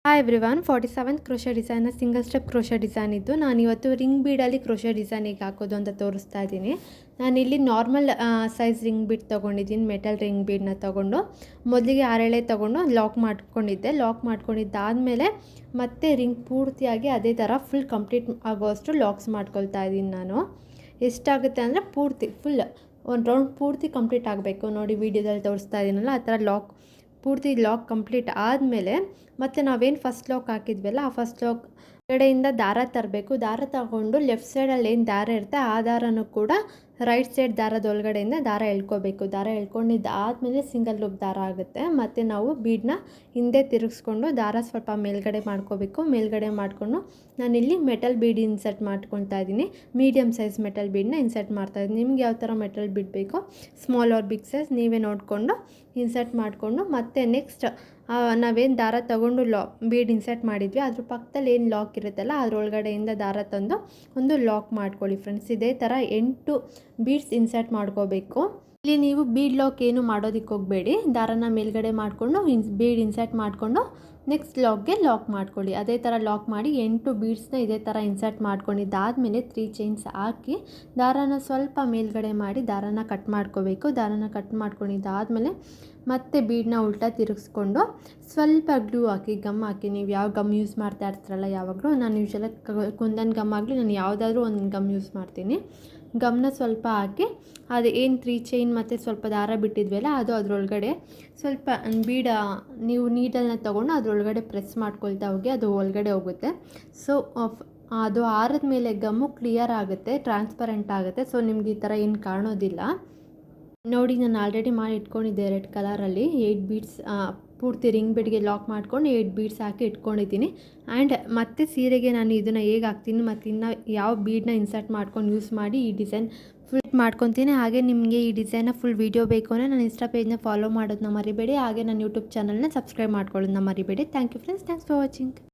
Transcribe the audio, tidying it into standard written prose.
Hi everyone 47th crochet design single step crochet design ಇದ್ದು ನಾನು ಇವತ್ತು ರಿಂಗ್ ಬೀಡಲ್ಲಿ ಕ್ರೋಶೆ ಡಿಸೈನ್ ಹೇಗೆ ಹಾಕೋದು ಅಂತ ತೋರಿಸ್ತಾ ಇದ್ದೀನಿ. ನಾನಿಲ್ಲಿ ನಾರ್ಮಲ್ ಸೈಜ್ ರಿಂಗ್ ಬೀಡ್ ತೊಗೊಂಡಿದ್ದೀನಿ. ಮೆಟಲ್ ರಿಂಗ್ ಬೀಡನ್ನ ತೊಗೊಂಡು ಮೊದಲಿಗೆ 6 ಎಳೆ ತೊಗೊಂಡು ಲಾಕ್ ಮಾಡ್ಕೊಂಡಿದ್ದಾದಮೇಲೆ ಮತ್ತೆ ರಿಂಗ್ ಪೂರ್ತಿಯಾಗಿ ಅದೇ ಥರ ಫುಲ್ ಕಂಪ್ಲೀಟ್ ಆಗೋವಷ್ಟು ಲಾಕ್ಸ್ ಮಾಡ್ಕೊಳ್ತಾ ಇದ್ದೀನಿ. ನಾನು ಎಷ್ಟಾಗುತ್ತೆ ಅಂದರೆ ಫುಲ್ ಒಂದು ರೌಂಡ್ ಪೂರ್ತಿ ಕಂಪ್ಲೀಟ್ ಆಗಬೇಕು. ನೋಡಿ ವಿಡಿಯೋದಲ್ಲಿ ತೋರಿಸ್ತಾ ಇದ್ದೀನಲ್ಲ, ಆ ಥರ ಪೂರ್ತಿ ಲಾಕ್ ಕಂಪ್ಲೀಟ್ ಆದಮೇಲೆ ಮತ್ತು ನಾವೇನು ಫಸ್ಟ್ ಲಾಕ್ ಹಾಕಿದ್ವಲ್ಲ, ಆ ಫಸ್ಟ್ ಲಾಕ್ ಕಡೆಯಿಂದ ದಾರ ತರಬೇಕು. ದಾರ ತಗೊಂಡು ಲೆಫ್ಟ್ ಸೈಡಲ್ಲಿ ಏನು ದಾರ ಇರುತ್ತೆ ಆ ದಾರನೂ ಕೂಡ ರೈಟ್ ಸೈಡ್ ದಾರದ ಒಳಗಡೆಯಿಂದ ದಾರ ಎಳ್ಕೋಬೇಕು. ದಾರ ಎಳ್ಕೊಂಡಿದ್ದಾದಮೇಲೆ ಸಿಂಗಲ್ ಲೂಪ್ ದಾರ ಆಗುತ್ತೆ. ಮತ್ತು ನಾವು ಬೀಡನ್ನ ಹಿಂದೆ ತಿರುಗಿಸ್ಕೊಂಡು ದಾರ ಸ್ವಲ್ಪ ಮೇಲ್ಗಡೆ ಮಾಡಿಕೊಂಡು ನಾನಿಲ್ಲಿ ಮೆಟಲ್ ಬೀಡ್ ಇನ್ಸರ್ಟ್ ಮಾಡ್ಕೊತಾ ಇದ್ದೀನಿ. ಮೀಡಿಯಮ್ ಸೈಜ್ ಮೆಟಲ್ ಬೀಡನ್ನ ಇನ್ಸರ್ಟ್ ಮಾಡ್ತಾಯಿದ್ದೀನಿ. ನಿಮ್ಗೆ ಯಾವ ಥರ ಮೆಟಲ್ ಬೀಡ್ ಬೇಕೋ ಸ್ಮಾಲ್ ಆರ್ ಬಿಗ್ ಸೈಜ್ ನೀವೇ ನೋಡಿಕೊಂಡು ಇನ್ಸರ್ಟ್ ಮಾಡಿಕೊಂಡು ಮತ್ತು ನೆಕ್ಸ್ಟ್ ನಾವೇನು ದಾರ ತಗೊಂಡು ಬೀಡ್ ಇನ್ಸರ್ಟ್ ಮಾಡಿದ್ವಿ ಅದ್ರ ಪಕ್ಕದಲ್ಲಿ ಏನು ಲಾಕ್ ಇರುತ್ತಲ್ಲ ಅದರೊಳಗಡೆಯಿಂದ ದಾರ ತಂದು ಒಂದು ಲಾಕ್ ಮಾಡ್ಕೊಳ್ಳಿ ಫ್ರೆಂಡ್ಸ್. ಇದೇ ಥರ 8 ಬೀಡ್ಸ್ ಇನ್ಸರ್ಟ್ ಮಾಡ್ಕೋಬೇಕು. ಇಲ್ಲಿ ನೀವು ಬೀಡ್ ಲಾಕ್ ಏನು ಮಾಡೋದಕ್ಕೆ ಹೋಗಬೇಡಿ. ದಾರನ ಮೇಲ್ಗಡೆ ಮಾಡಿಕೊಂಡು ಬೀಡ್ ಇನ್ಸರ್ಟ್ ಮಾಡಿಕೊಂಡು ನೆಕ್ಸ್ಟ್ ಲಾಕ್ಗೆ ಲಾಕ್ ಮಾಡ್ಕೊಳ್ಳಿ. ಅದೇ ಥರ ಲಾಕ್ ಮಾಡಿ 8 ಬೀಡ್ಸ್ನ ಇದೇ ಥರ ಇನ್ಸರ್ಟ್ ಮಾಡ್ಕೊಂಡಿದ್ದಾದಮೇಲೆ 3 ಚೈನ್ಸ್ ಹಾಕಿ ದಾರನ ಸ್ವಲ್ಪ ಮೇಲ್ಗಡೆ ಮಾಡಿ ದಾರನ ಕಟ್ ಮಾಡ್ಕೋಬೇಕು. ದಾರನ ಕಟ್ ಮಾಡ್ಕೊಂಡಿದ್ದಾದಮೇಲೆ ಮತ್ತೆ ಬೀಡನ್ನ ಉಲ್ಟಾ ತಿರುಗಿಸ್ಕೊಂಡು ಸ್ವಲ್ಪ ಗ್ಲೂ ಹಾಕಿ, ಗಮ್ ಹಾಕಿ. ನೀವು ಯಾವ ಗಮ್ ಯೂಸ್ ಮಾಡ್ತಾ ಇರ್ತೀರಲ್ಲ ಯಾವಾಗಲೂ, ನಾನು ಯೂಶಲಾಗಿ ಕುಂದನ್ ಗಮ್ ಆಗಲಿ ನಾನು ಯಾವುದಾದ್ರೂ ಒಂದು ಗಮ್ ಯೂಸ್ ಮಾಡ್ತೀನಿ. ಗಮ್ನ ಸ್ವಲ್ಪ ಹಾಕಿ ಅದು ಏನು 3 ಚೈನ್ ಮತ್ತು ಸ್ವಲ್ಪ ದಾರ ಬಿಟ್ಟಿದ್ವಲ್ಲ ಅದು ಅದರೊಳಗಡೆ ಸ್ವಲ್ಪ ಬೀಡ ನೀವು ನೀಡಲ್ನ ತೊಗೊಂಡು ಅದರೊಳಗಡೆ ಪ್ರೆಸ್ ಮಾಡ್ಕೊಳ್ತಾ ಹೋಗಿ ಅದು ಒಳಗಡೆ ಹೋಗುತ್ತೆ. ಸೊ ಅದು ಆರದ ಮೇಲೆ ಗಮ್ಮು ಕ್ಲಿಯರ್ ಆಗುತ್ತೆ, ಟ್ರಾನ್ಸ್ಪರೆಂಟ್ ಆಗುತ್ತೆ. ಸೊ ನಿಮ್ಗೆ ಈ ಥರ ಏನು ಕಾಣೋದಿಲ್ಲ. ನೋಡಿ, ನಾನು ಆಲ್ರೆಡಿ ಮಾಡಿ ಇಟ್ಕೊಂಡಿದ್ದೆ ರೆಡ್ ಕಲರಲ್ಲಿ 8 ಬೀಡ್ಸ್ ಪೂರ್ತಿ ರಿಂಗ್ ಬೀಡ್ಗೆ ಲಾಕ್ ಮಾಡ್ಕೊಂಡು 8 ಬೀಡ್ಸ್ ಹಾಕಿ ಇಟ್ಕೊಂಡಿದ್ದೀನಿ. ಆ್ಯಂಡ್ ಮತ್ತೆ ಸೀರೆಗೆ ನಾನು ಇದನ್ನು ಹೇಗೆ ಹಾಕ್ತೀನಿ ಮತ್ತು ಇನ್ನು ಯಾವ ಬೀಡನ್ನ ಇನ್ಸರ್ಟ್ ಮಾಡ್ಕೊಂಡು ಯೂಸ್ ಮಾಡಿ ಈ ಡಿಸೈನ್ ಫುಲ್ ಮಾಡ್ಕೊತೀನಿ. ಹಾಗೆ ನಿಮಗೆ ಈ ಡಿಸೈನ್ನ ಫುಲ್ ವೀಡಿಯೋ ಬೇಕು ಅಂದರೆ ನನ್ನ ಇನ್ಸ್ಟಾ ಪೇಜ್ನ ಫಾಲೋ ಮಾಡೋದನ್ನ ಮರಿಬೇಡಿ. ಹಾಗೆ ನನ್ನ ಯೂಟ್ಯೂಬ್ ಚಾನಲ್ನ ಸಬ್ಸ್ಕ್ರೈಬ್ ಮಾಡ್ಕೊಳ್ಳೋದನ್ನ ಮರಿಬೇಡಿ. Thank you friends, thanks for watching.